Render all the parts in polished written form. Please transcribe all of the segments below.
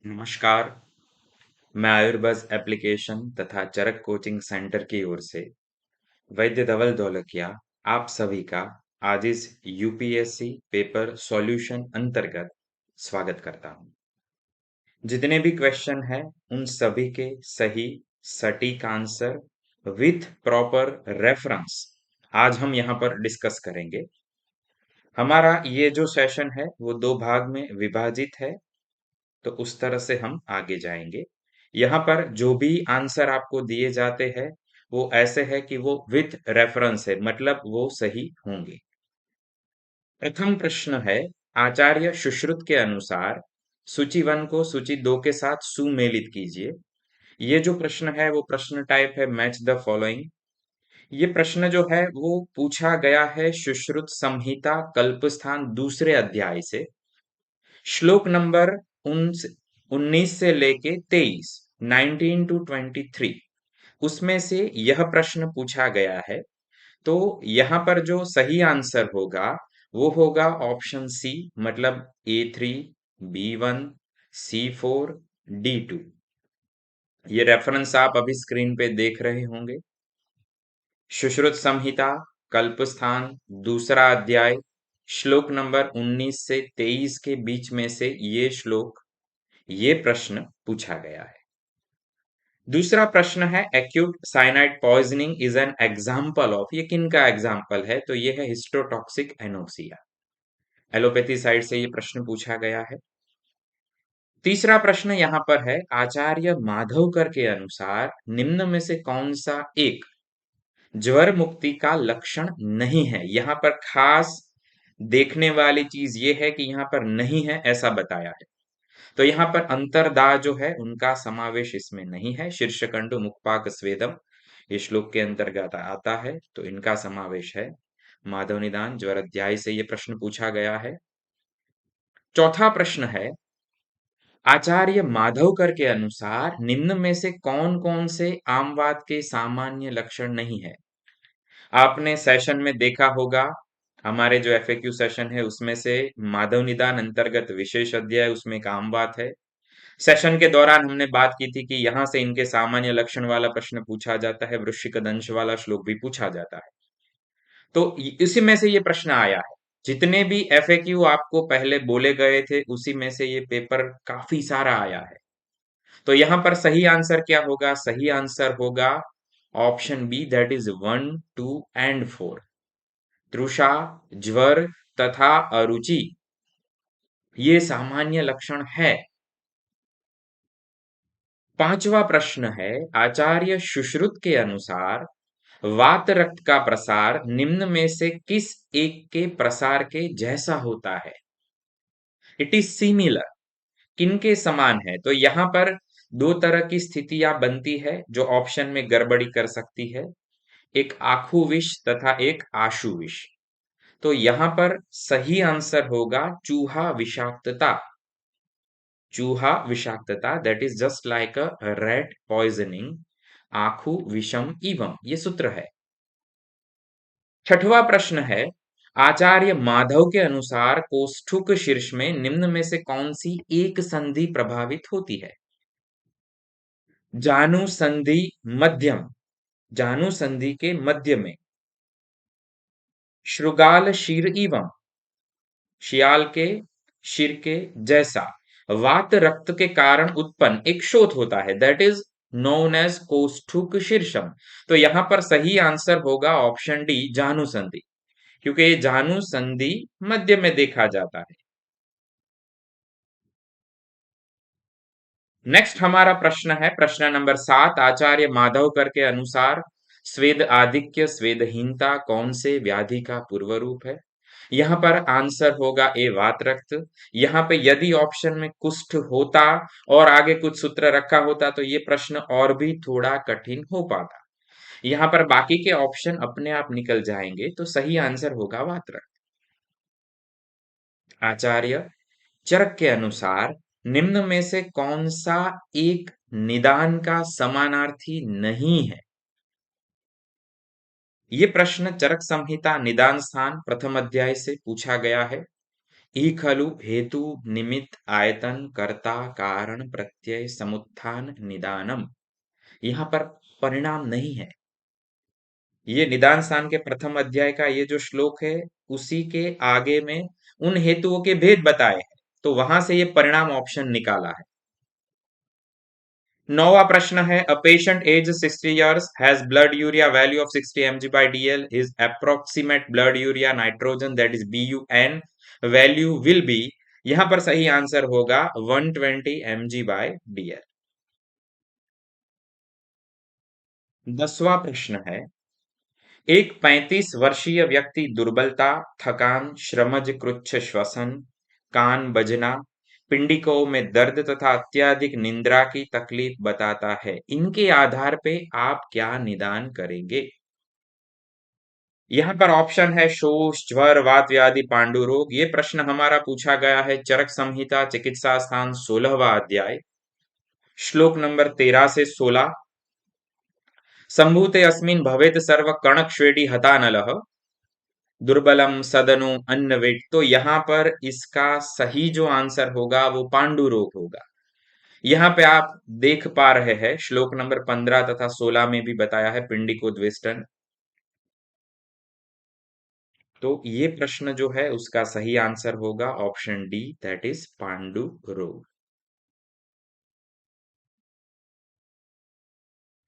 नमस्कार। मैं आयुर्बज़ एप्लीकेशन तथा चरक कोचिंग सेंटर की ओर से वैद्य धवल ढोलकिया आप सभी का आज इस यूपीएससी पेपर सॉल्यूशन अंतर्गत स्वागत करता हूं। जितने भी क्वेश्चन हैं उन सभी के सही सटीक आंसर विथ प्रॉपर रेफरेंस आज हम यहां पर डिस्कस करेंगे। हमारा ये जो सेशन है वो दो भाग में विभाजित है, तो उस तरह से हम आगे जाएंगे। यहाँ पर जो भी आंसर आपको दिए जाते हैं वो ऐसे है कि वो विथ रेफरेंस है, मतलब वो सही होंगे। प्रथम प्रश्न है, आचार्य सुश्रुत के अनुसार सूची 1 को सूची 2 के साथ सुमेलित कीजिए। ये जो प्रश्न है वो प्रश्न टाइप है मैच द फॉलोइंग। ये प्रश्न जो है वो पूछा गया है सुश्रुत संहिता कल्पस्थान दूसरे अध्याय से, श्लोक नंबर 19 से लेके 23, 19 टू 23, उसमें से यह प्रश्न पूछा गया है। तो यहाँ पर जो सही आंसर होगा वो होगा ऑप्शन सी, मतलब A3, B1, C4, D2। ये रेफरेंस आप अभी स्क्रीन पे देख रहे होंगे। सुश्रुत संहिता कल्पस्थान दूसरा अध्याय, श्लोक नंबर 19 से 23 के बीच में से ये प्रश्न पूछा गया है। दूसरा प्रश्न है, acute cyanide poisoning is an example of, ये किन का एग्जाम्पल है? तो ये है हिस्टोटॉक्सिक एनोक्सिया। एलोपैथी साइड से ये प्रश्न पूछा गया है। तीसरा प्रश्न यहाँ पर है, आचार्य माधवकर के अनुसार निम्न में से कौन सा एक ज्वर मुक्ति का लक्षण नहीं है? यहाँ पर खास देखने वाली चीज ये है कि यहाँ पर नहीं है ऐसा बताया है। तो यहाँ पर अंतर्दाह जो है उनका समावेश इसमें नहीं है। शीर्षकंडु मुखपाक स्वेदम ये श्लोक के अंतर्गत आता है, तो इनका समावेश है। माधव निदान ज्वर अध्याय से ये प्रश्न पूछा गया है। चौथा प्रश्न है, आचार्य माधवकर के अनुसार निम्न में से कौन कौन से आमवात के सामान्य लक्षण नहीं है? आपने सेशन में देखा होगा, हमारे जो एफएक्यू सेशन है उसमें से माधव निदान अंतर्गत विशेष अध्याय उसमें एक आम बात है। सेशन के दौरान हमने बात की थी कि यहाँ से इनके सामान्य लक्षण वाला प्रश्न पूछा जाता है, वृश्चिक दंश वाला श्लोक भी पूछा जाता है। तो इसी में से ये प्रश्न आया है। जितने भी एफएक्यू आपको पहले बोले गए थे उसी में से ये पेपर काफी सारा आया है। तो यहाँ पर सही आंसर क्या होगा? सही आंसर होगा option B, that is 1, 2 and 4। तृषा, ज्वर तथा अरुचि ये सामान्य लक्षण है। पांचवा प्रश्न है, आचार्य सुश्रुत के अनुसार वात रक्त का प्रसार निम्न में से किस एक के प्रसार के जैसा होता है? इट इज सिमिलर, किनके समान है? तो यहां पर दो तरह की स्थितियां बनती है जो ऑप्शन में गड़बड़ी कर सकती है, एक आखु विष तथा एक आशु विष। तो यहां पर सही आंसर होगा चूहा विषाक्तता। चूहा विषाक्तता, that is just like a rat poisoning, आखु विषम इवम, ये सूत्र है। छठवां प्रश्न है, आचार्य माधव के अनुसार कोष्ठुक शीर्ष में निम्न में से कौन सी एक संधि प्रभावित होती है? जानु संधि मध्यम, जानु संधि के मध्य में, श्रुगाल शीर इवम, शियाल के शिर के जैसा, वात रक्त के कारण उत्पन्न एक शोथ होता है, दैट इज नोन एज कोष्ठुक शीर्षम। तो यहां पर सही आंसर होगा ऑप्शन डी, जानु संधि, क्योंकि ये जानु संधि मध्य में देखा जाता है। नेक्स्ट हमारा प्रश्न है प्रश्न नंबर 7, आचार्य माधवकर के अनुसार स्वेद आधिक्य स्वेदहीनता कौन से व्याधि का पूर्व रूप है? यहाँ पर आंसर होगा ए, वात रक्त। यहाँ पे यदि ऑप्शन में कुष्ठ होता और आगे कुछ सूत्र रखा होता तो ये प्रश्न और भी थोड़ा कठिन हो पाता। यहाँ पर बाकी के ऑप्शन अपने आप निकल जाएंगे, तो सही आंसर होगा वात रक्त। आचार्य चरक के अनुसार निम्न में से कौन सा एक निदान का समानार्थी नहीं है? ये प्रश्न चरक संहिता निदान स्थान प्रथम अध्याय से पूछा गया है। ई खलु हेतु निमित्त आयतन कर्ता कारण प्रत्यय समुत्थान निदानम। यहाँ पर परिणाम नहीं है। ये निदान स्थान के प्रथम अध्याय का ये जो श्लोक है, उसी के आगे में उन हेतुओं के भेद बताए हैं, तो वहां से ये परिणाम ऑप्शन निकाला है। नौवा प्रश्न है, a patient age 60 years has blood urea value of 60 mg by dl, his approximate blood urea nitrogen that is BUN value will be. यहां पर सही आंसर होगा 120 mg by dl। 10वां प्रश्न है, एक 35 वर्षीय व्यक्ति दुर्बलता, थकान, श्रमज कृच्छ श्वसन, कान बजना, पिंडिकों में दर्द तथा अत्यधिक निद्रा की तकलीफ बताता है। इनके आधार पे आप क्या निदान करेंगे? यहाँ पर ऑप्शन है शोष, ज्वर, वात व्याधि, पांडु रोग। ये प्रश्न हमारा पूछा गया है चरक संहिता चिकित्सा स्थान 16वां अध्याय, श्लोक नंबर 13 से 16। संभूते अस्मिन् भवेत सर्व कणक श्वेडी हतानलः दुर्बलम सदनु अन्नवेट। तो यहाँ पर इसका सही जो आंसर होगा वो पांडु रोग होगा। यहाँ पे आप देख पा रहे हैं श्लोक नंबर 15 तथा 16 में भी बताया है पिंडिकोद्वेष्टन। तो ये प्रश्न जो है उसका सही आंसर होगा option D, that is Pandu रोग।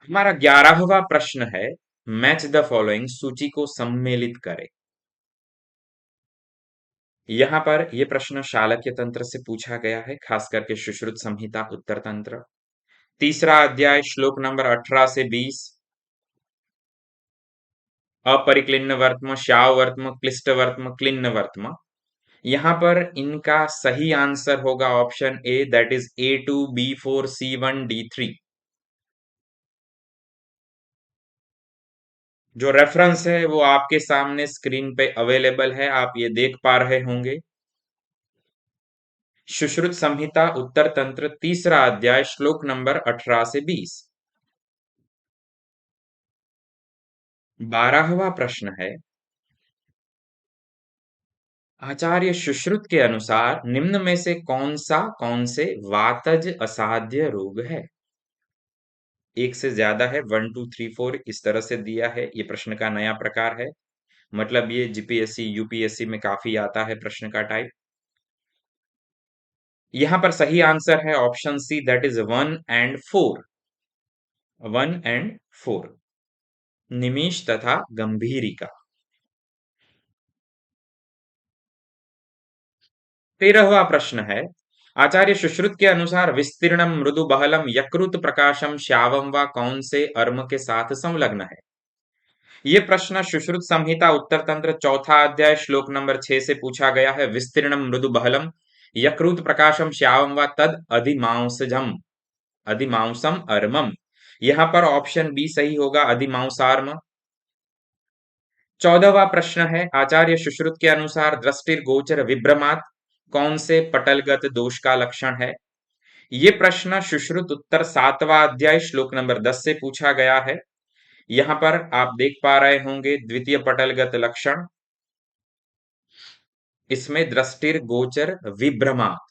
हमारा 11वां प्रश्न है, मैच द फॉलोइंग, सूची को सम्मिलित करें। यहाँ पर यह प्रश्न शालक्य तंत्र से पूछा गया है, खास करके सुश्रुत संहिता उत्तर तंत्र, तीसरा अध्याय, श्लोक नंबर 18 से 20। अपरिक्लिन्न वर्तम, श्याव वर्तम, क्लिष्ट वर्तम, क्लिन्न वर्तम। यहाँ पर इनका सही आंसर होगा option A, that is A2 B4 C1 D3। जो रेफरेंस है वो आपके सामने स्क्रीन पे अवेलेबल है, आप ये देख पा रहे होंगे। सुश्रुत संहिता उत्तर तंत्र तीसरा अध्याय, श्लोक नंबर 18 से 20। 12वां प्रश्न है, आचार्य सुश्रुत के अनुसार निम्न में से कौन से वातज असाध्य रोग है? एक से ज्यादा है, 1 2 3 4 इस तरह से दिया है। ये प्रश्न का नया प्रकार है, मतलब ये जीपीएससी यूपीएससी में काफी आता है प्रश्न का टाइप। यहां पर सही आंसर है option C, that is 1 and 4। 1 and 4, निमिष तथा गंभीरिका। 13वां प्रश्न है, आचार्य सुश्रुत के अनुसार विस्तीर्णम मृदु बहलम यकृत प्रकाशम श्यावम व कौन से अर्म के साथ संलग्न है? ये प्रश्न सुश्रुत संहिता उत्तर तंत्र चौथा अध्याय, श्लोक नंबर 6 से पूछा गया है। विस्तीर्णम मृदु बहलम यकृत प्रकाशम श्यावम व तद अधिमांसजम, अधिमांसम अर्मम। यहाँ पर ऑप्शन बी सही होगा, अधिमांसार्म। 14वां प्रश्न है, आचार्य सुश्रुत के अनुसार दृष्टिर गोचर विभ्रमात कौन से पटलगत दोष का लक्षण है? ये प्रश्न सुश्रुत उत्तर 7वां अध्याय, श्लोक नंबर 10 से पूछा गया है। यहाँ पर आप देख पा रहे होंगे द्वितीय पटलगत लक्षण, इसमें दृष्टिर गोचर विभ्रमात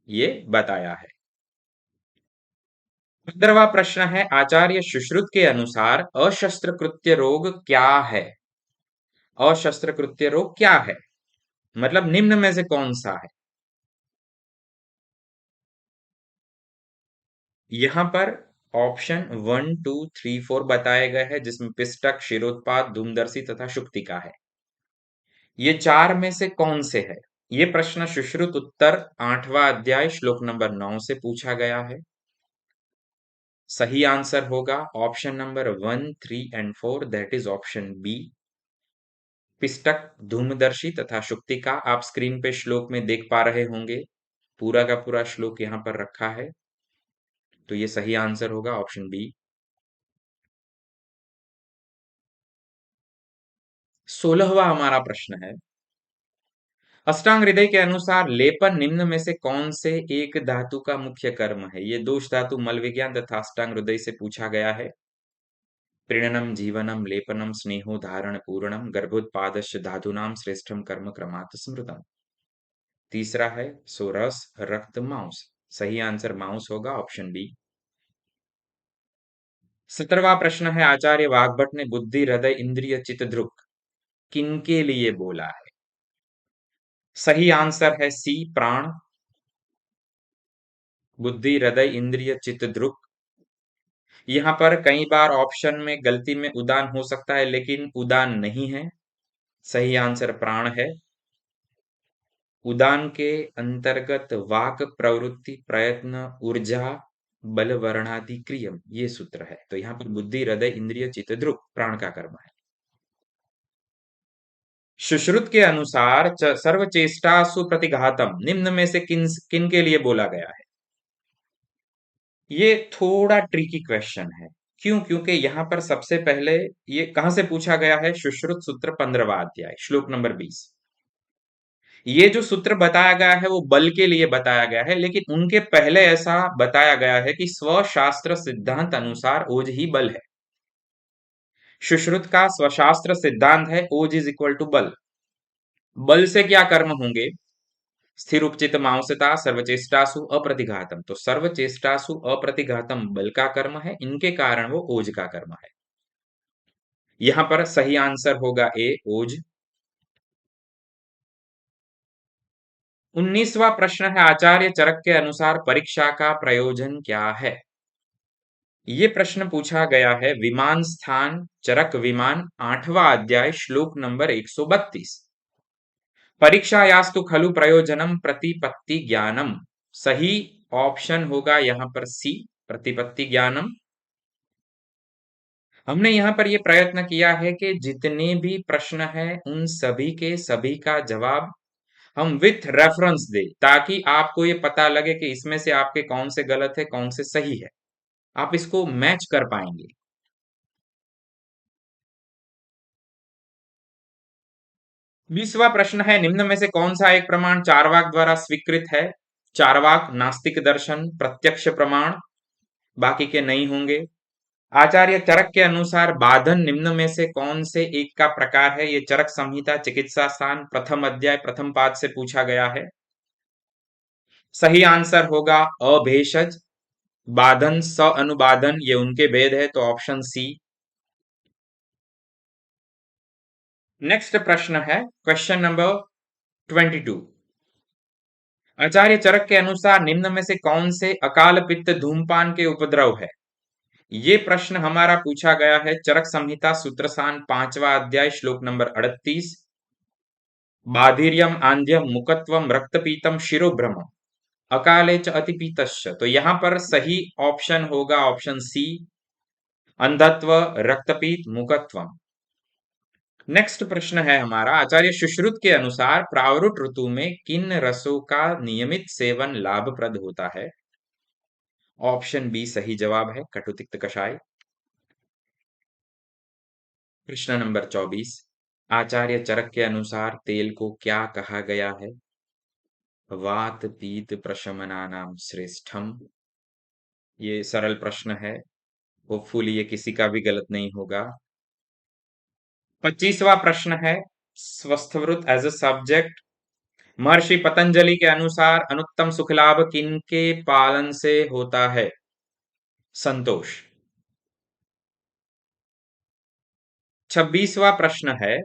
ये बताया है। 15वां प्रश्न है, आचार्य सुश्रुत के अनुसार अशस्त्रकृत्य रोग क्या है? अशस्त्रकृत्य रोग क्या है, मतलब निम्न में से कौन सा है? यहाँ पर ऑप्शन 1 2 3 4 बताए गए हैं, जिसमें पिष्टक, शिरोत्पाद, धूमदर्शी तथा शुक्तिका है। ये चार में से कौन से है? ये प्रश्न सुश्रुत उत्तर 8वां अध्याय, श्लोक नंबर 9 से पूछा गया है। सही आंसर होगा option number 1 3 and 4, that is option B, पिष्टक, धूमदर्शी तथा शुक्तिका। आप स्क्रीन पे श्लोक में देख पा रहे होंगे, पूरा का पूरा श्लोक यहाँ पर रखा है, तो ये सही आंसर होगा ऑप्शन बी। 16वां हमारा प्रश्न है, अष्टांग हृदय के अनुसार लेपन निम्न में से कौन से एक धातु का मुख्य कर्म है? ये दोष धातु मल विज्ञान तथा अष्टांग हृदय से पूछा गया है। प्रीणनम, जीवनम, लेपनम, स्नेहो, धारण, पूरणम, गर्भोत्पादश्च धातूनाम श्रेष्ठम कर्म क्रमात् स्मृतम। तीसरा है सोरस रक्त मांस। सही आंसर मांस होगा, ऑप्शन बी। 17वां प्रश्न है, आचार्य वाग्भट ने बुद्धि हृदय इंद्रिय चित्त दृक् किनके लिए बोला है? सही आंसर है सी, प्राण। बुद्धि हृदय इंद्रिय चित्त दृक्। यहाँ पर कई बार ऑप्शन में गलती में उदान हो सकता है, लेकिन उदान नहीं है। सही आंसर प्राण है। उदान के अंतर्गत वाक प्रवृत्ति प्रयत्न ऊर्जा बल वर्णादि क्रियम, ये सूत्र है। तो यहाँ पर बुद्धि हृदय इंद्रिय चित्त दृक् प्राण का कर्म है। सुश्रुत के अनुसार सर्वचेष्टासु प्रतिघातम निम्न में से किन किन के लिए बोला गया है? ये थोड़ा ट्रिकी क्वेश्चन है। क्यों? क्योंकि यहाँ पर सबसे पहले ये कहां से पूछा गया है? सुश्रुत सूत्र 15वां अध्याय श्लोक नंबर 20। ये जो सूत्र बताया गया है वो बल के लिए बताया गया है, लेकिन उनके पहले ऐसा बताया गया है कि स्वशास्त्र सिद्धांत अनुसार ओज ही बल है। सुश्रुत का स्वशास्त्र सिद्धांत है ओज इज इक्वल टू बल। बल से क्या कर्म होंगे? स्थिर उपचित मांसता सर्वचेष्टासु अप्रतिघातम। तो सर्वचेष्टासु अप्रतिघातम बल का कर्म है, इनके कारण वो ओज का कर्म है। यहां पर सही आंसर होगा ए, ओज। 19वां प्रश्न है, आचार्य चरक के अनुसार परीक्षा का प्रयोजन क्या है? ये प्रश्न पूछा गया है विमान स्थान चरक विमान 8वां अध्याय श्लोक नंबर 132। परीक्षायास्तु खलु प्रयोजनम प्रतिपत्ति ज्ञानम। सही ऑप्शन होगा यहाँ पर सी, प्रतिपत्ति ज्ञानम। हमने यहाँ पर ये प्रयत्न किया है कि जितने भी प्रश्न हैं उन सभी के सभी का जवाब हम विथ रेफरेंस दे, ताकि आपको ये पता लगे कि इसमें से आपके कौन से गलत है कौन से सही है, आप इसको मैच कर पाएंगे। 20वां प्रश्न है, निम्न में से कौन सा एक प्रमाण चारवाक द्वारा स्वीकृत है? चारवाक नास्तिक दर्शन प्रत्यक्ष प्रमाण, बाकी के नहीं होंगे। आचार्य चरक के अनुसार बाधन निम्न में से कौन से एक का प्रकार है? ये चरक संहिता चिकित्सा स्थान प्रथम अध्याय प्रथम पाद से पूछा गया है। सही आंसर होगा अभेषज। बाधन स अनुबाधन ये उनके भेद है, तो ऑप्शन सी। नेक्स्ट प्रश्न है क्वेश्चन नंबर 22। आचार्य चरक के अनुसार निम्न में से कौन से अकाल पित्त धूमपान के उपद्रव है? ये प्रश्न हमारा पूछा गया है चरक संहिता सूत्रसान 5वां अध्याय श्लोक नंबर 38। बाधिर्यम आंध्यम मुकत्वम रक्तपीतम शिरोभ्रम अकाले च अतिपीतश्च। तो यहां पर सही ऑप्शन होगा ऑप्शन सी, अंधत्व रक्तपीत मुकत्वम। नेक्स्ट प्रश्न है हमारा, आचार्य सुश्रुत के अनुसार प्रावरुट ऋतु में किन रसों का नियमित सेवन लाभप्रद होता है? ऑप्शन बी सही जवाब है, कटुतिक्त कषाय। प्रश्न नंबर 24। आचार्य चरक के अनुसार तेल को क्या कहा गया है? वात पीत प्रशमनानाम श्रेष्ठम। ये सरल प्रश्न है, होपफुली ये किसी का भी गलत नहीं होगा। 25वां प्रश्न है, स्वस्थवृत एज अ सब्जेक्ट। महर्षि पतंजलि के अनुसार अनुत्तम सुख लाभ किनके पालन से होता है? संतोष। 26वां प्रश्न है,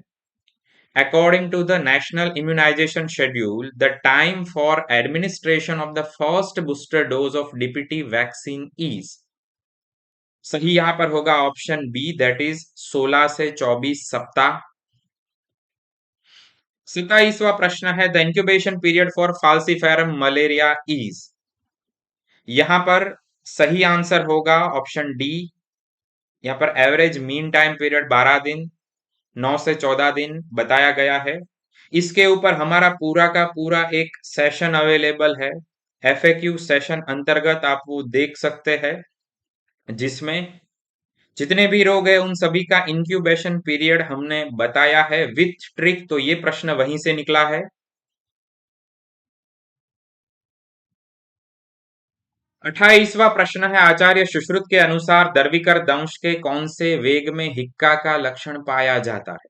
according to the national immunisation schedule the time for administration of the first booster dose of DPT vaccine is. सही यहां पर होगा ऑप्शन बी, दैट इज 16 से 24 सप्ताह। 27वां प्रश्न है, the incubation period for falciparum malaria is. यहां पर सही आंसर होगा ऑप्शन डी। यहाँ पर एवरेज मीन टाइम पीरियड 12 दिन 9 से 14 दिन बताया गया है। इसके ऊपर हमारा पूरा का पूरा एक सेशन अवेलेबल है, एफएक्यू सेशन अंतर्गत आप वो देख सकते हैं, जिसमें जितने भी रोग है उन सभी का इंक्यूबेशन पीरियड हमने बताया है विथ ट्रिक। तो ये प्रश्न वहीं से निकला है। 28वां प्रश्न है, आचार्य सुश्रुत के अनुसार दर्विकर दंश के कौन से वेग में हिक्का का लक्षण पाया जाता है?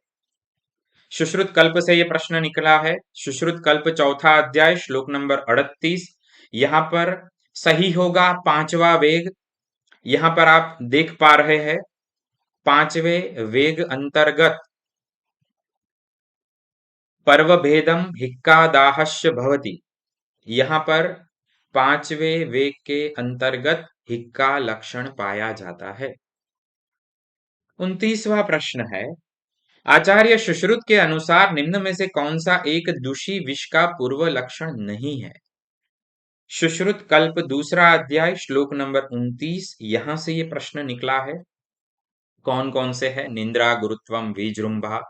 सुश्रुत कल्प से ये प्रश्न निकला है। सुश्रुत कल्प चौथा अध्याय श्लोक नंबर 38। यहां पर सही होगा पांचवा वेग। यहां पर आप देख पा रहे हैं पांचवें वेग अंतर्गत पर्वभेदम हिक्कादाहश्य भवति। यहां पर पांचवें वेग के अंतर्गत हिक्का लक्षण पाया जाता है। 29वां प्रश्न है, आचार्य सुश्रुत के अनुसार निम्न में से कौन सा एक दूषी विष का पूर्व लक्षण नहीं है? सुश्रुत कल्प दूसरा अध्याय श्लोक नंबर 29, यहां से ये प्रश्न निकला है। कौन कौन से है? निंद्रा, गुरुत्वम, विजृंभा,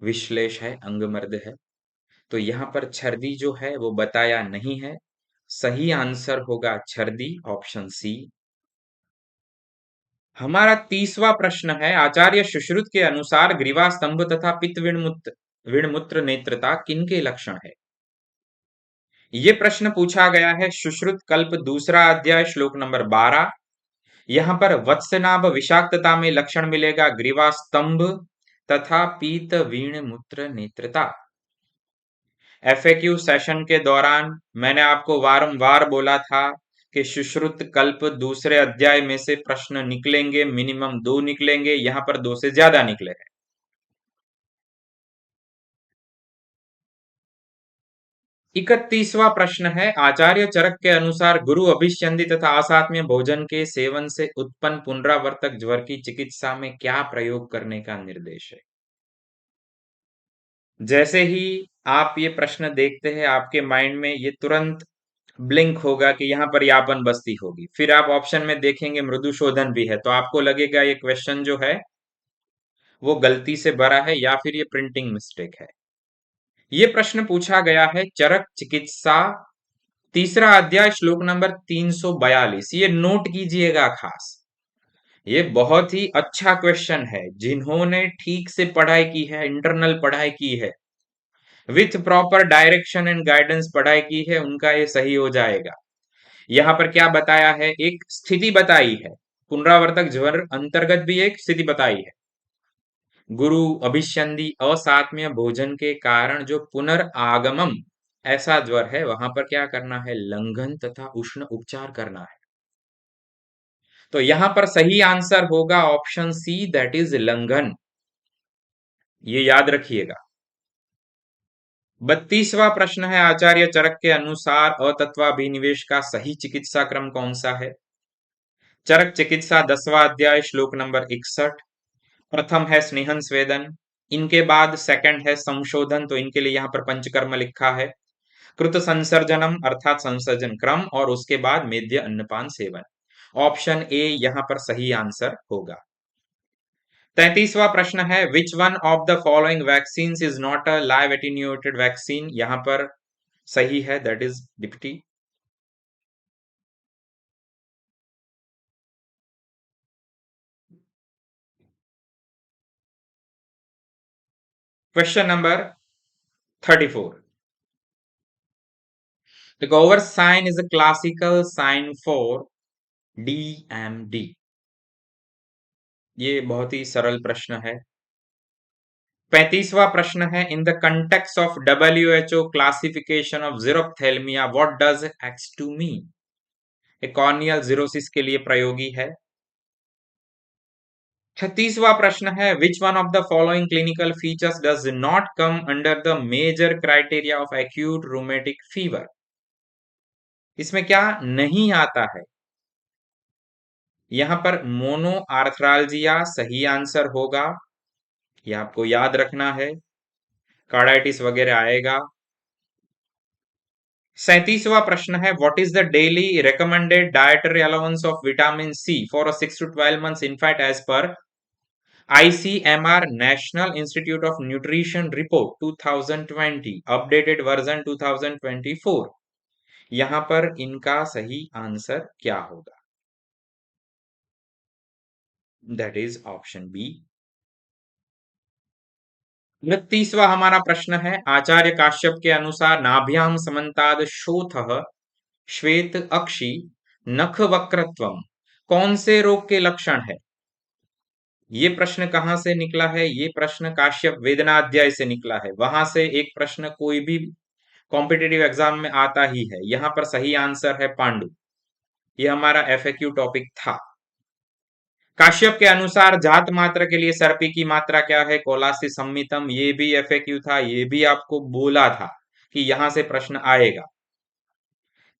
विश्लेष है, अंगमर्द है। तो यहाँ पर छर्दी जो है वो बताया नहीं है। सही आंसर होगा छर्दी, ऑप्शन सी। हमारा 30वां प्रश्न है, आचार्य सुश्रुत के अनुसार ग्रीवा स्तंभ तथा पित्त विणमूत्र नेत्रता किनके लक्षण है? ये प्रश्न पूछा गया है सुश्रुत कल्प दूसरा अध्याय श्लोक नंबर 12। यहां पर वत्सनाभ विषाक्तता में लक्षण मिलेगा ग्रीवा स्तंभ तथा पीत वीण मूत्र नेत्रता। एफएक्यू सेशन के दौरान मैंने आपको वारंवार बोला था कि सुश्रुत कल्प दूसरे अध्याय में से प्रश्न निकलेंगे, मिनिमम 2 निकलेंगे, यहां पर 2 से ज्यादा निकले हैं। 31वां प्रश्न है, आचार्य चरक के अनुसार गुरु अभिष्यंदी तथा असात्म्य भोजन के सेवन से उत्पन्न पुनरावर्तक ज्वर की चिकित्सा में क्या प्रयोग करने का निर्देश है? जैसे ही आप ये प्रश्न देखते हैं आपके माइंड में ये तुरंत ब्लिंक होगा कि यहाँ पर यापन बस्ती होगी। फिर आप ऑप्शन में देखेंगे मृदु शोधन भी है, तो आपको लगेगा ये क्वेश्चन जो है वो गलती से भरा है या फिर ये प्रिंटिंग मिस्टेक है। ये प्रश्न पूछा गया है चरक चिकित्सा तीसरा अध्याय श्लोक नंबर 342। ये नोट कीजिएगा खास। ये बहुत ही अच्छा क्वेश्चन है। जिन्होंने ठीक से पढ़ाई की है, इंटरनल पढ़ाई की है, with proper direction and guidance पढ़ाई की है, उनका ये सही हो जाएगा। यहाँ पर क्या बताया है? एक स्थिति बताई है, पुनरावर्तक ज्वर अंतर्गत भी एक स्थिति बताई है। गुरु अभिष्यंदी असात्म्य भोजन के कारण जो पुनर्आगमम ऐसा ज्वर है, वहां पर क्या करना है? लंघन तथा उष्ण उपचार करना है। तो यहां पर सही आंसर होगा ऑप्शन सी, दैट इज लंघन। ये याद रखिएगा। 32वां प्रश्न है, आचार्य चरक के अनुसार अतत्वाभिनिवेश का सही चिकित्सा क्रम कौन सा है? चरक चिकित्सा 10वां अध्याय श्लोक नंबर 61। प्रथम है स्नेहन स्वेदन, इनके बाद सेकंड है संशोधन, तो इनके लिए यहाँ पर पंचकर्म लिखा है। कृत संसर्जनम अर्थात संसर्जन क्रम, और उसके बाद मेद्य अन्नपान सेवन। ऑप्शन ए यहाँ पर सही आंसर होगा। 33वां प्रश्न है, which one of the following vaccine is not a live attenuated vaccine? यहाँ पर सही है, that is deputy. Question number 34। The Gower sign is a classical sign for DMD। ये बहुत ही सरल प्रश्न है। 35वां प्रश्न है, in the context of WHO classification of xerophthalmia what does X2 mean? ये कॉर्नियल जीरोसिस के लिए प्रयोगी है। 36वां प्रश्न है, which one of the following clinical features does not come under the major criteria of acute rheumatic fever? इसमें क्या नहीं आता है? यहां पर मोनो आर्थ्रालजिया सही आंसर होगा, ये आपको याद रखना है। कार्डाइटिस वगैरह आएगा। 37वां प्रश्न है, what is the daily recommended dietary allowance of vitamin C for a 6 to 12 months infant as per ICMR national institute of nutrition report 2020 updated version 2024। यहां पर इनका सही आंसर क्या होगा? That is option B. 29वां हमारा प्रश्न है, आचार्य काश्यप के अनुसार नाभ्याम समन्ताद शोथः श्वेत अक्षी नख वक्रत्वम कौन से रोग के लक्षण है? ये प्रश्न कहां से निकला है? ये प्रश्न काश्यप वेदनाध्याय से निकला है। वहां से एक प्रश्न कोई भी कॉम्पिटिटिव एग्जाम में आता ही है। यहां पर सही आंसर है पांडु। ये हमारा एफएक्यू टॉपिक था। काश्यप के अनुसार जात मात्र के लिए सर्पी की मात्रा क्या है? कोलासी सम्मितम। ये भी एफएक्यू था, ये भी आपको बोला था कि यहां से प्रश्न आएगा।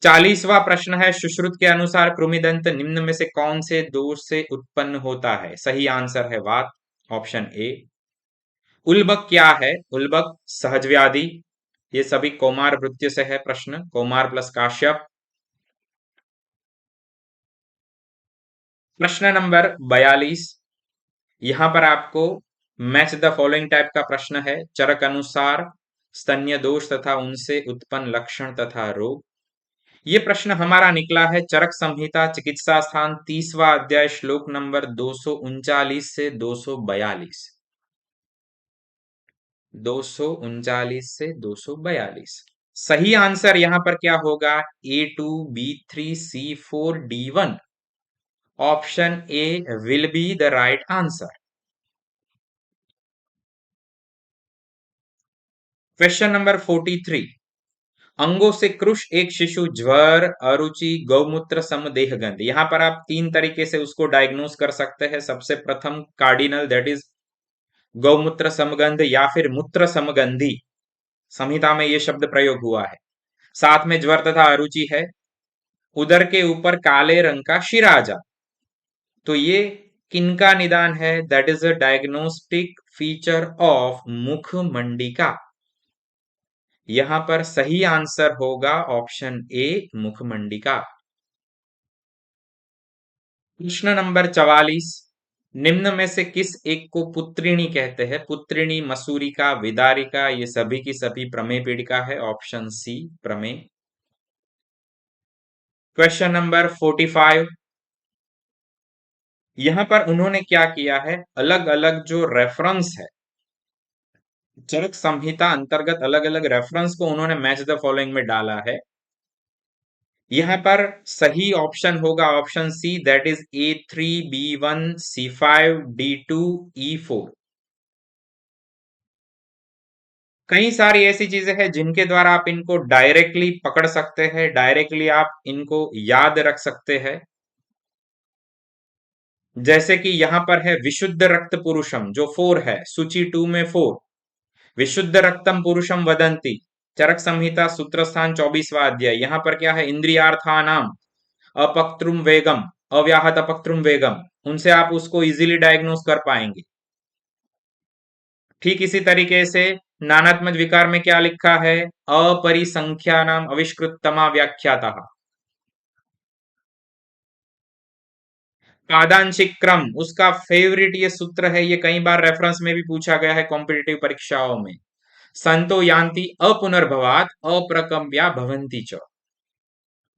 40वां प्रश्न है, सुश्रुत के अनुसार कृमिदंत निम्न में से कौन से दोष से उत्पन्न होता है? सही आंसर है वात, ऑप्शन ए। उल्बक क्या है? उल्बक सहज व्याधि। ये सभी कौमार वृत्ति से है प्रश्न, कौमार प्लस काश्यप। प्रश्न नंबर 42, यहां पर आपको मैच द फॉलोइंग टाइप का प्रश्न है। चरक अनुसार स्तन्य दोष तथा उनसे उत्पन्न लक्षण तथा रोग। ये प्रश्न हमारा निकला है चरक संहिता चिकित्सा स्थान 30वां अध्याय श्लोक नंबर 239 से 242। 239 से 242। सही आंसर यहां पर क्या होगा? A2, B3, C4, D1। Option A will be the right answer. Question number 43, अंगों से कृश एक शिशु ज्वर, अरुचि, गौमूत्र समदेह गंध। यहां पर आप तीन तरीके से उसको डायग्नोस कर सकते हैं। सबसे प्रथम कार्डिनल, दैट इज गौमूत्र समगंध या फिर मूत्र समगंधी। संहिता में यह शब्द प्रयोग हुआ है। साथ में ज्वर तथा अरुचि है। उदर के ऊपर काले रंग का शिराजा। तो ये किनका निदान है? That is a diagnostic feature of मुख मंडिका। यहां पर सही आंसर होगा ऑप्शन ए, मुखमंडिका। प्रश्न नंबर 44, निम्न में से किस एक को पुत्रिणी कहते हैं? पुत्रिणी, मसूरिका, विदारिका, ये सभी की सभी प्रमेय पीड़िका है। ऑप्शन सी, प्रमेय। क्वेश्चन नंबर 45, यहां पर उन्होंने क्या किया है? अलग अलग जो रेफरेंस है चरक संहिता अंतर्गत, अलग अलग रेफरेंस को उन्होंने मैच द फॉलोइंग में डाला है। यहां पर सही ऑप्शन होगा option C, that is A3, B1, C5, D2, E4। कई सारी ऐसी चीजें हैं जिनके द्वारा आप इनको डायरेक्टली पकड़ सकते हैं, डायरेक्टली आप इनको याद रख सकते हैं। जैसे कि यहां पर है विशुद्ध रक्त पुरुषम, जो 4 है, सूची 2 में 4। विशुद्ध रक्तम पुरुषम वदंती, चरक संहिता सूत्र स्थान 24वां अध्याय। यहां पर क्या है? इंद्रियार्थानाम अपक्तृम वेगम, अव्याहत अपक्तृम वेगम। उनसे आप उसको इजीली डायग्नोस कर पाएंगे। ठीक इसी तरीके से नानात्मक विकार में क्या लिखा है? अपरिसंख्या नाम अविष्कृतमा व्याख्याता। पादांशिक क्रम, उसका फेवरेट ये सूत्र है। ये कई बार रेफरेंस में भी पूछा गया है कॉम्पिटिटिव परीक्षाओं में। संतो यान्ति अपुनर्भवात अप्रकम्प्या भवन्ति च।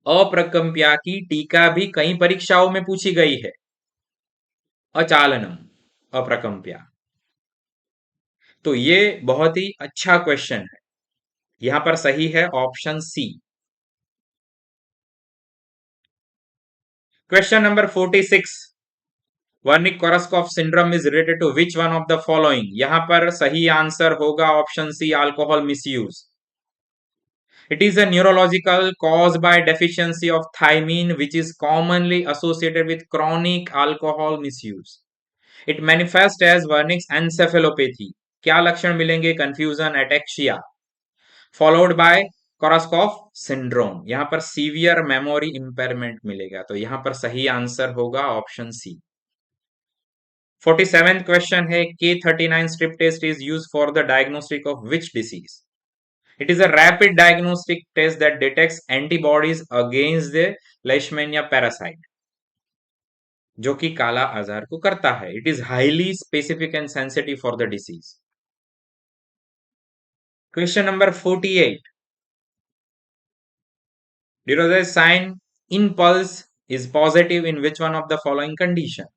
अप्रकम्प्या की टीका भी कई परीक्षाओं में पूछी गई है। अचालनम, अप्रकम्प्या। तो ये बहुत ही अच्छा क्वेश्चन है। यहां पर सही है option C. Question number 46, Wernicke Korsakoff syndrome is related to which one of the following? यहां पर सही आंसर होगा option C, alcohol misuse. It is a neurological caused by deficiency of thiamine, which is commonly associated with chronic alcohol misuse. It manifests as Wernicke's encephalopathy. क्या लक्षण मिलेंगे? Confusion, ataxia, followed by कोरासकॉफ syndrome. यहां पर severe memory impairment मिलेगा। तो यहां पर सही आंसर होगा ऑप्शन सी। 47th क्वेश्चन है, K39 strip test is use for the diagnostic of which disease? It is a rapid diagnostic test that detects antibodies against the Leishmania parasite, जो कि काला आजार को करता है। It is highly specific and sensitive for the disease. Question number 48. Diroside sign in pulse is positive in which one of the following condition?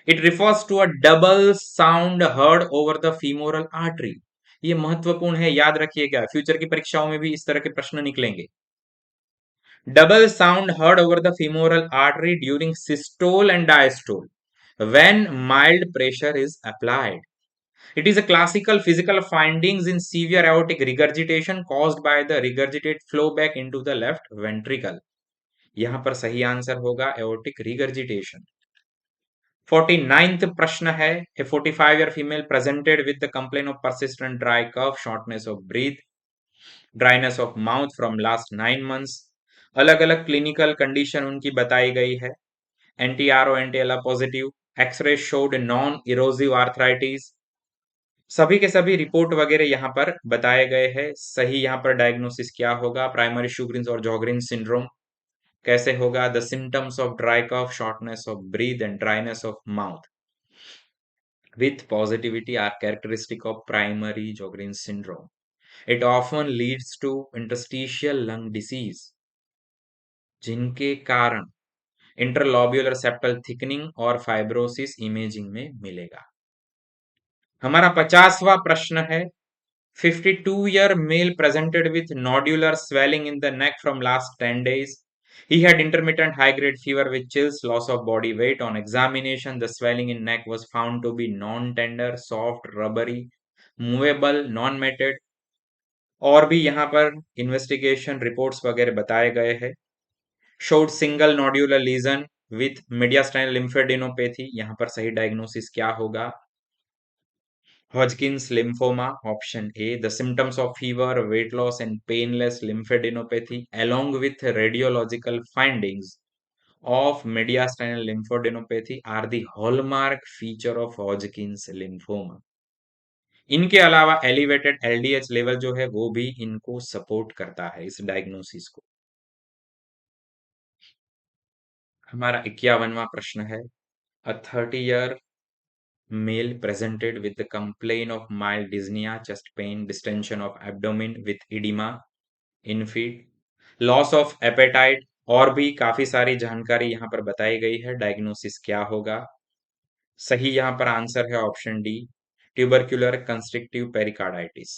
It refers to a double sound heard over the femoral artery. ये महत्वपूर्ण है, याद रखिएगा। Future की परीक्षाओं में भी इस तरह के प्रश्न निकलेंगे। Double sound heard over the femoral artery during systole and diastole. when mild pressure is applied. It is a classical physical findings in severe aortic regurgitation caused by the regurgitate flow back into the left ventricle. यहां पर सही answer होगा aortic regurgitation. 49th प्रश्न है, a 45-year female presented with the complaint of persistent dry cough, shortness of breath, dryness of mouth from last 9 months. अलग अलग clinical condition उनकी बताई गई है. Anti R O anti L positive, x ray showed non erosive arthritis. सभी के सभी report वगैरह यहाँ पर बताए गए हैं. सही यहाँ पर डायग्नोसिस क्या होगा? प्राइमरी शुगरिन्स और जॉगरिन्स सिंड्रोम. कैसे होगा? The symptoms of dry cough, shortness of breath and dryness of mouth with positivity are characteristic of primary Sjogren's syndrome. It often leads to interstitial lung disease, जिनके कारण इंटरलोब्यूलर सेप्टल थिकनिंग और fibrosis imaging में मिलेगा. हमारा 50वां प्रश्न है, 52-year male presented with nodular swelling in the neck from last 10 days. He had intermittent high-grade fever with chills, loss of body weight. On examination, the swelling in neck was found to be non-tender, soft, rubbery, movable, non-matted. और भी यहाँ पर investigation reports वगैरह बताए गए हैं. showed single nodular lesion with mediastinal lymphadenopathy. यहाँ पर सही डायग्नोसिस क्या होगा? Hodgkin's lymphoma, option A. The symptoms of fever, weight loss, and painless lymphadenopathy, along with radiological findings of mediastinal lymphadenopathy, are the hallmark feature of Hodgkin's lymphoma. इनके अलावा elevated LDH level जो है वो भी इनको support करता है इस डायग्नोसिस को. हमारा 51वां प्रश्न है, a 30-year male presented with the complaint of mild dyspnea, chest pain, distension of abdomen with edema in feet, loss of appetite. और भी काफी सारी जानकारी यहाँ पर बताई गई है. डायग्नोसिस क्या होगा? सही यहाँ पर आंसर है option D, tubercular constrictive pericarditis.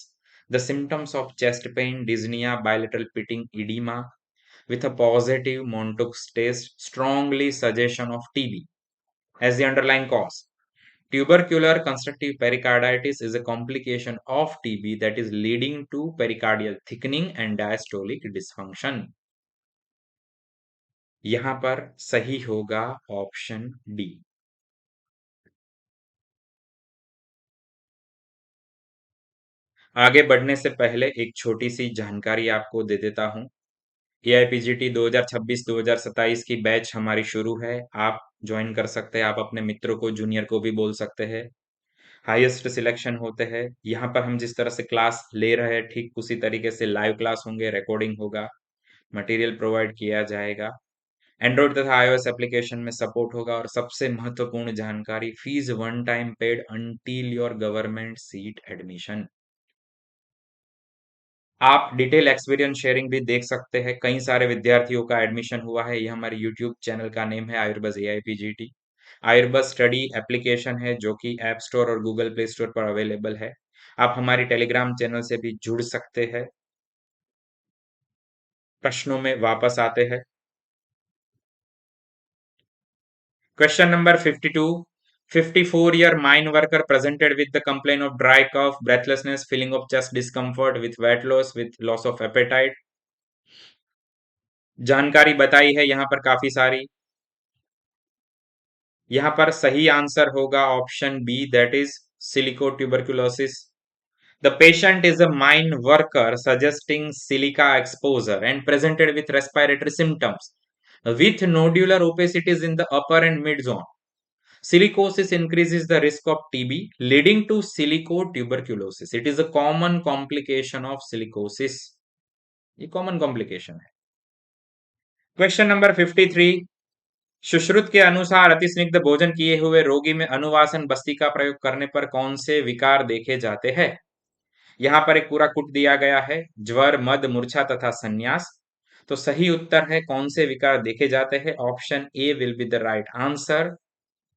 The symptoms of chest pain, dyspnea, bilateral pitting, edema with a positive Montauk's test, strongly suggestion of TB as the underlying cause. Tubercular constructive pericarditis is a complication of TB that is leading to pericardial thickening and diastolic dysfunction. यहां पर सही होगा option D. आगे बढ़ने से पहले एक छोटी सी जानकारी आपको दे देता हूं. एआईपीजीटी 2026-2027 की बैच हमारी शुरू है. आप ज्वाइन कर सकते हैं. आप अपने मित्रों को, जूनियर को भी बोल सकते हैं. हाईएस्ट सिलेक्शन होते हैं. यहाँ पर हम जिस तरह से क्लास ले रहे हैं ठीक उसी तरीके से लाइव क्लास होंगे, रिकॉर्डिंग होगा, मटेरियल प्रोवाइड किया जाएगा. एंड्रॉइड तथा आईओएस एप्लीकेशन में सपोर्ट होगा. और सबसे महत्वपूर्ण जानकारी, fees one time paid until your government seat admission. आप डिटेल एक्सपीरियंस शेयरिंग भी देख सकते हैं. कई सारे विद्यार्थियों का एडमिशन हुआ है. यह हमारे यूट्यूब चैनल का नेम है आयुर्बस एआईपीजीटी. आयुर्बस स्टडी एप्लीकेशन है जो कि ऐप स्टोर और गूगल प्ले स्टोर पर अवेलेबल है. आप हमारी टेलीग्राम चैनल से भी जुड़ सकते हैं. प्रश्नों में वापस आते हैं. Question number 52. 54-year mine worker presented with the complaint of dry cough, breathlessness, feeling of chest discomfort with weight loss, with loss of appetite. जानकारी बताई है यहाँ पर काफी सारी. यहाँ पर सही आंसर होगा option B, that is silicotuberculosis. The patient is a mine worker suggesting silica exposure and presented with respiratory symptoms with nodular opacities in the upper and mid zone. Silicosis increases the risk of TB, leading to silicotuberculosis. It is a common complication of silicosis. ये common complication है. Question number 53. Sushruta के अनुसार अतिस्निग्ध भोजन किए हुए रोगी में अनुवासन बस्ती का प्रयोग करने पर कौन से विकार देखे जाते हैं? यहाँ पर एक पूरा कुट दिया गया है, ज्वर, मद, मूर्छा तथा संन्यास. तो सही उत्तर है कौन से विकार देखे जाते हैं? Option A will be the right answer,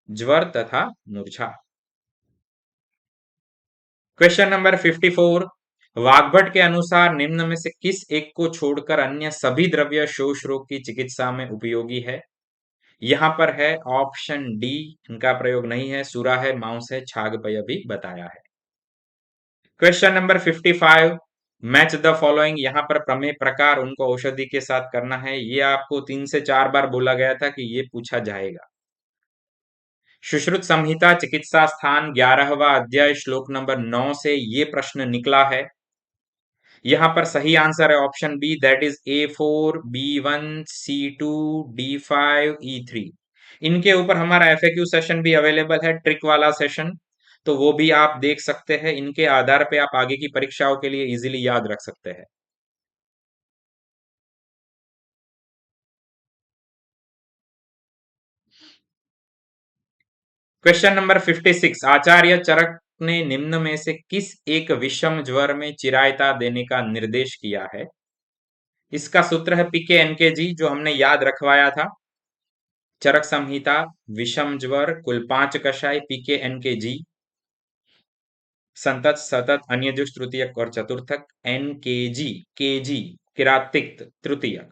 ज्वर तथा मूर्छा. Question number 54. वाग्भट के अनुसार निम्न में से किस एक को छोड़कर अन्य सभी द्रव्य शोष रोग की चिकित्सा में उपयोगी है? यहां पर है ऑप्शन डी, इनका प्रयोग नहीं है, सुरा है, मांस है, छागपय भी बताया है। Question number 55, match the following. यहाँ पर प्रमेय प्रकार उनको औषधि के साथ करना है। ये आपको 3 से 4 बार बोला गया था कि ये पूछा जाएगा। सुश्रुत संहिता चिकित्सा स्थान 11वां अध्याय श्लोक नंबर 9 से ये प्रश्न निकला है। यहां पर सही आंसर है option B, that is A4, B1, C2, D5, E3। इनके ऊपर हमारा FAQ सेशन भी अवेलेबल है, ट्रिक वाला सेशन, तो वो भी आप देख सकते हैं। इनके आधार पे आप आगे की परीक्षाओं के लिए इजीली याद रख सकते हैं। क्वेश्चन नंबर 56, आचार्य चरक ने निम्न में से किस एक विषम ज्वर में चिरायता देने का निर्देश किया है? इसका सूत्र है PKNKG, जो हमने याद रखवाया था। चरक संहिता, विषम ज्वर, कुल 5 कषाय, PKNKG, संतत, सतत, अन्य जुष तृतीयक और चतुर्थक, NKG, KG, किरातिक्त तृतीयक।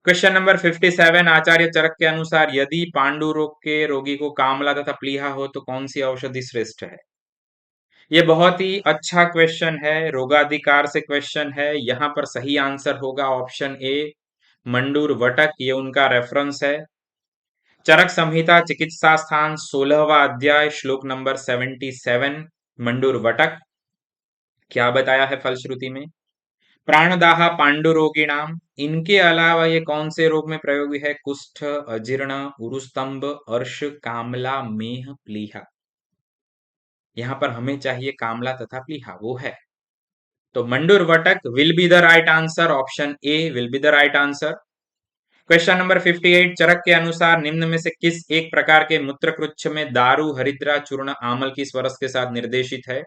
क्वेश्चन नंबर 57, आचार्य चरक के अनुसार यदि पांडु रोग के रोगी को कामला तथा प्लीहा हो तो कौन सी औषधि श्रेष्ठ है? ये बहुत ही अच्छा क्वेश्चन है, रोगाधिकार से क्वेश्चन है। यहाँ पर सही आंसर होगा ऑप्शन ए, मंडूर वटक, ये उनका रेफरेंस है। चरक संहिता चिकित्सा स्थान 16वां अध्याय श्लोक नंबर 77, मंडूर वटक। क्या बताया है फलश्रुति में? प्राणदाह पांडुरोगिणाम। इनके अलावा ये कौन से रोग में प्रयोगी है? कुष्ठ, अजीर्ण, उरुस्तंभ, अर्श, कामला, मेह, प्लीहा। यहां पर हमें चाहिए कामला तथा प्लीहा, वो है। तो मंडूर वटक will be the right answer, option A will be the right answer. Question number 58, Charak के अनुसार निम्न में से किस एक प्रकार के मूत्रकृच्छ में दारू, हरिद्रा, चूर्ण, आमल की स्वरस के साथ निर्देशित है?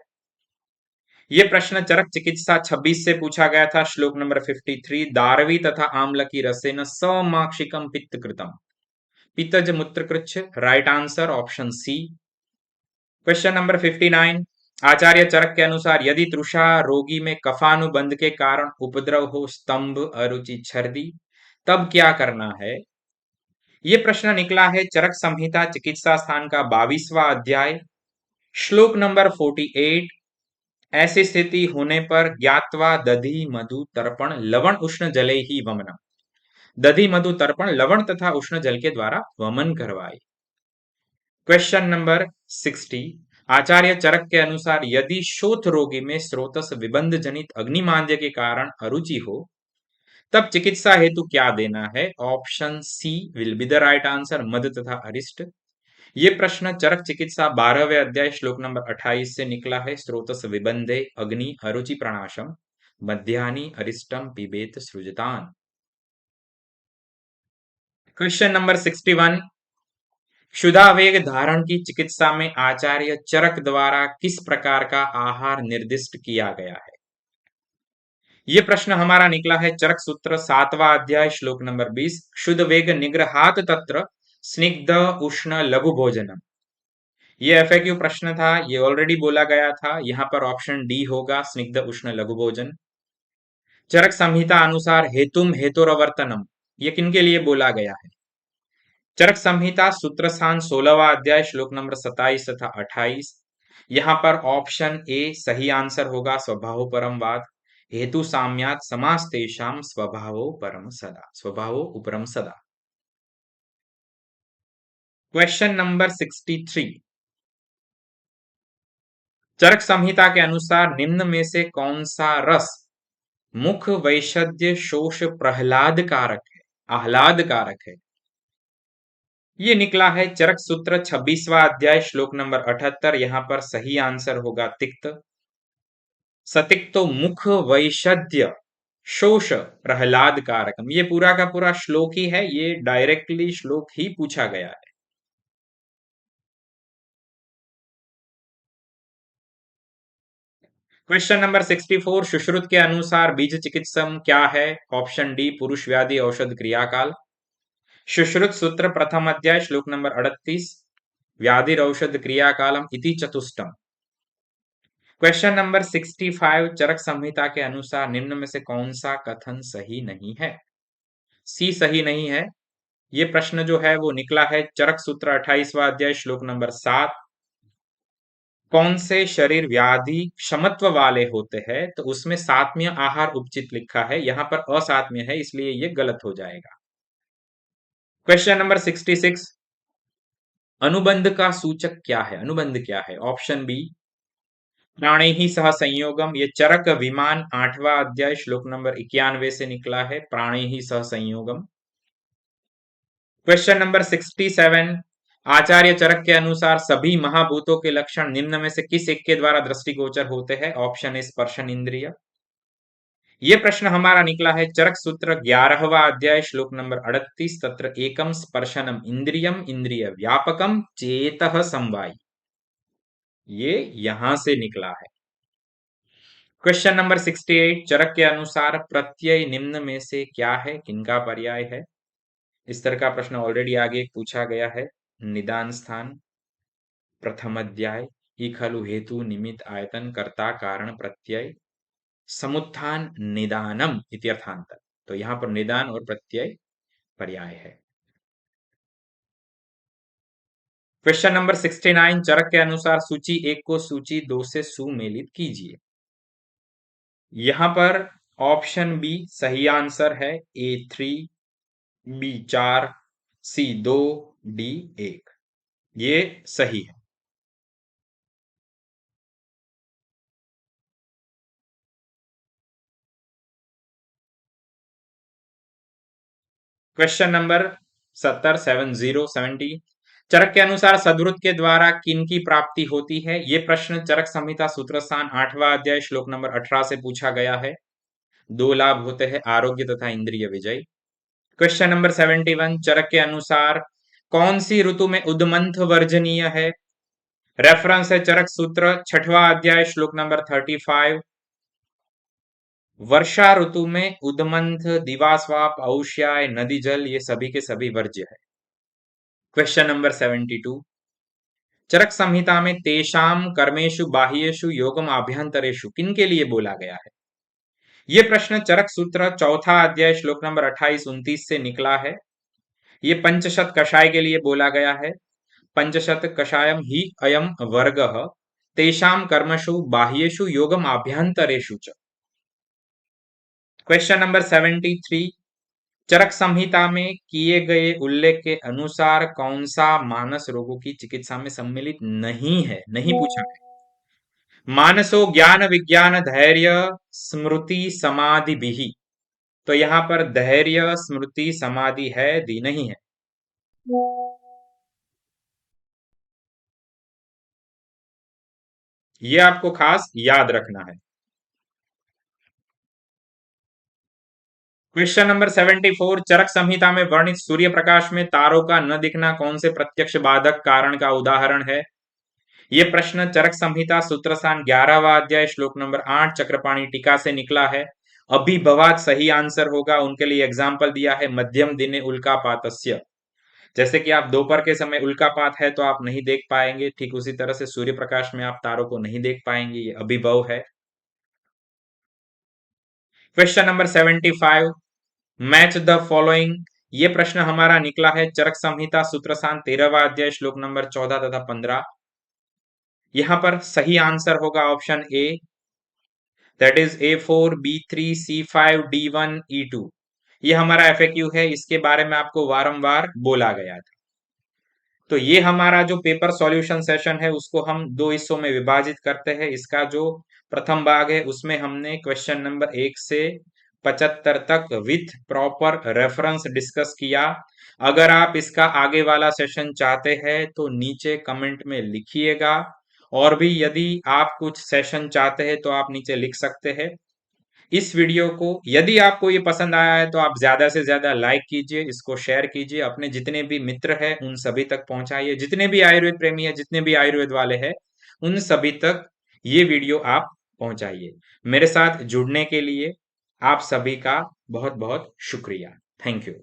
यह प्रश्न चरक चिकित्सा 26 से पूछा गया था, श्लोक नंबर 53, दारवी तथा आम्ल की रसेन समाक्षिकम पित्त कृतम। पित्तज मूत्रकृच्छ, right answer option C. Question number 59, Acharya Charak के अनुसार यदि तृषा रोगी में कफानुबंध के कारण उपद्रव हो, स्तंभ, अरुचि, छर्दी, तब क्या करना है? ये प्रश्न निकला है चरक संहिता चिकित्सा स्थान का 22वां अध्याय श्लोक नंबर 48। ऐसी स्थिति होने पर ज्ञात्वा दधि मधु तर्पण लवण उष्ण जले ही वमनम। दधि मधु तर्पण लवण तथा उष्ण जल के द्वारा वमन करवाए। क्वेश्चन नंबर 60, आचार्य चरक के अनुसार यदि शोथ रोगी में स्रोतस विबंध जनित अग्निमांद्य के कारण अरुचि हो, तब चिकित्सा हेतु क्या देना है? Option C will be the right answer, मद तथा अरिष्ट। ये प्रश्न चरक चिकित्सा 12वें अध्याय श्लोक नंबर 28 से निकला है। स्रोतस विबंधे अग्नि अरुचि प्रणाशम मध्यानि अरिष्टम पिबेत सृजतान। क्वेश्चन नंबर 61, क्षुधावेग धारण की चिकित्सा में आचार्य चरक द्वारा किस प्रकार का आहार निर्दिष्ट किया गया है? ये प्रश्न हमारा निकला है चरक सूत्र 7वां अध्याय श्लोक नंबर 20, क्षुध वेग निग्रहात तत्र स्निग्ध उष्ण लघु भोजनम। ये FAQ प्रश्न था, ये ऑलरेडी बोला गया था। यहां पर ऑप्शन डी होगा, स्निग्ध उष्ण लघु भोजन। चरक संहिता अनुसार हेतुम हेतुरवर्तनम, ये किनके लिए बोला गया है? चरक संहिता सूत्र स्थान 16वां अध्याय श्लोक नंबर 27 तथा 28। यहां पर ऑप्शन ए सही आंसर होगा, स्वभाव परम वाद। हेतु साम्यात समास तेषाम स्वभावो परम सदा, स्वभावो उपरम सदा। क्वेश्चन नंबर 63, चरक संहिता के अनुसार निम्न में से कौन सा रस मुख वैषद्य शोष प्रहलाद कारक है, आह्लाद कारक है? ये निकला है चरक सूत्र 26वां अध्याय श्लोक नंबर 78। यहां पर सही आंसर होगा तिक्त। सतिक्तो मुख वैषद्य शोष प्रहलाद कारकम, ये पूरा का पूरा श्लोक ही है, ये डायरेक्टली श्लोक ही पूछा गया है। क्वेश्चन नंबर 64, सुश्रुत के अनुसार बीज चिकित्सम क्या है? ऑप्शन डी पुरुष व्याधि औषध क्रियाकाल। सुश्रुत सूत्र प्रथम अध्याय श्लोक नंबर 38, व्याधि औषध क्रियाकालम इति चतुष्टम। क्वेश्चन नंबर 65, चरक संहिता के अनुसार निम्न में से कौन सा कथन सही नहीं है? सी सही नहीं है। ये प्रश्न जो है वो निकला है चरक सूत्र 28वां अध्याय श्लोक नंबर 7। कौन से शरीर व्याधि क्षमत्व वाले होते हैं? तो उसमें सात्म्य आहार उपचित लिखा है, यहां पर असात्म्य है, इसलिए ये गलत हो जाएगा। Question number 66। अनुबंध का सूचक क्या है? अनुबंध क्या है? ऑप्शन बी प्राणे ही सह संयोगम। ये चरक विमान 8वां अध्याय श्लोक नंबर 91 से निकला है, प्राणे ही सह संयोगम। Question number 67। आचार्य चरक के अनुसार सभी महाभूतों के लक्षण निम्न में से किस एक के द्वारा दृष्टिगोचर होते हैं? ऑप्शन ए स्पर्शन इंद्रिय। ये प्रश्न हमारा निकला है चरक सूत्र 11वां अध्याय श्लोक नंबर 38, तत्र एकम स्पर्शनम इंद्रियम इंद्रिय व्यापकम चेतः समवायी। ये यहां से निकला है। Question number 68। चरक के अनुसार प्रत्यय निम्न में से क्या है? किनका पर्याय है? इस तरह का प्रश्न ऑलरेडी आगे पूछा गया है। निदान स्थान, प्रथम अध्याय, ई खलु हेतु निमित्त आयतन कर्ता कारण प्रत्यय, समुत्थान निदानम इत्यर्थांतर। तो यहां पर निदान और प्रत्यय पर्याय है। Question number 69। चरक के अनुसार सूची 1 को सूची 2 से सुमेलित कीजिए। यहां पर ऑप्शन बी सही आंसर है। A3, B4, C2, D1 ये सही है। क्वेश्चन नंबर 70 चरक के अनुसार सद्वृत के द्वारा किन की प्राप्ति होती है? ये प्रश्न चरक संहिता सूत्रस्थान 8वां अध्याय श्लोक नंबर 18 से पूछा गया है। 2 लाभ होते हैं, आरोग्य तथा इंद्रिय विजय। Question number 71। चरक के अनुसार कौन सी ऋतु में उद्मंथ वर्जनीय है? रेफरेंस है चरक सूत्र 6वां अध्याय श्लोक नंबर 35। वर्षा ऋतु में उद्मंथ, दिवास्वाप, औष्याय, नदी जल ये सभी के सभी वर्ज्य है। Question number 72। चरक संहिता में तेषाम कर्मेषु बाह्येषु योगम आभ्यंतरेषु किनके लिए बोला गया है? ये प्रश्न चरक सूत्र 4था अध्याय श्लोक नंबर 28-29 से निकला है। ये पंचशत कषाय के लिए बोला गया है। पंचशत कषायम ही अयम वर्गः तेषाम कर्मसु बाह्येषु योगम आभ्यंतरेषु च। Question number 73। चरक संहिता में किए गए उल्लेख के अनुसार कौन सा मानस रोगों की चिकित्सा में सम्मिलित नहीं है? नहीं पूछा है। मानसो ज्ञान विज्ञान धैर्य स्मृति समाधि भी। तो यहां पर धैर्य स्मृति समाधि है, दी नहीं है। ये आपको खास याद रखना है। Question number 74। चरक संहिता में वर्णित सूर्य प्रकाश में तारों का न दिखना कौन से प्रत्यक्ष बाधक कारण का उदाहरण है? ये प्रश्न चरक संहिता सूत्रस्थान 11वां अध्याय श्लोक नंबर 8 चक्रपाणी टीका से निकला है। अभिभवात सही आंसर होगा। उनके लिए एग्जाम्पल दिया है मध्यम दिने उल्कापातस्य। जैसे कि आप दोपहर के समय उल्कापात है तो आप नहीं देख पाएंगे, ठीक उसी तरह से सूर्य प्रकाश में आप तारों को नहीं देख पाएंगे, ये अभिभव है। Question number 75। Match the following. ये प्रश्न हमारा निकला है चरक संहिता सूत्रस्थान 13वां अध्याय श्लोक नंबर 14 तथा 15। यहां पर सही आंसर होगा option A, that is A4, B3, C5, D1, E2। ये हमारा FAQ है, इसके बारे में आपको वारंवार बोला गया था। तो ये हमारा जो पेपर सॉल्यूशन सेशन है उसको हम दो हिस्सों में विभाजित करते हैं। इसका जो प्रथम भाग है उसमें हमने क्वेश्चन नंबर 1 से 75 तक विथ प्रॉपर रेफरेंस डिस्कस किया। अगर आप इसका आगे वाला सेशन चाहते हैं तो नीचे कमेंट में लिखिएगा, और भी यदि आप कुछ सेशन चाहते हैं तो आप नीचे लिख सकते हैं। इस वीडियो को यदि आपको ये पसंद आया है तो आप ज्यादा से ज्यादा लाइक कीजिए, इसको शेयर कीजिए, अपने जितने भी मित्र हैं उन सभी तक पहुंचाइए, जितने भी आयुर्वेद प्रेमी है, जितने भी आयुर्वेद वाले हैं उन सभी तक ये वीडियो आप पहुंचाइए। मेरे साथ जुड़ने के लिए आप सभी का बहुत बहुत शुक्रिया। Thank you.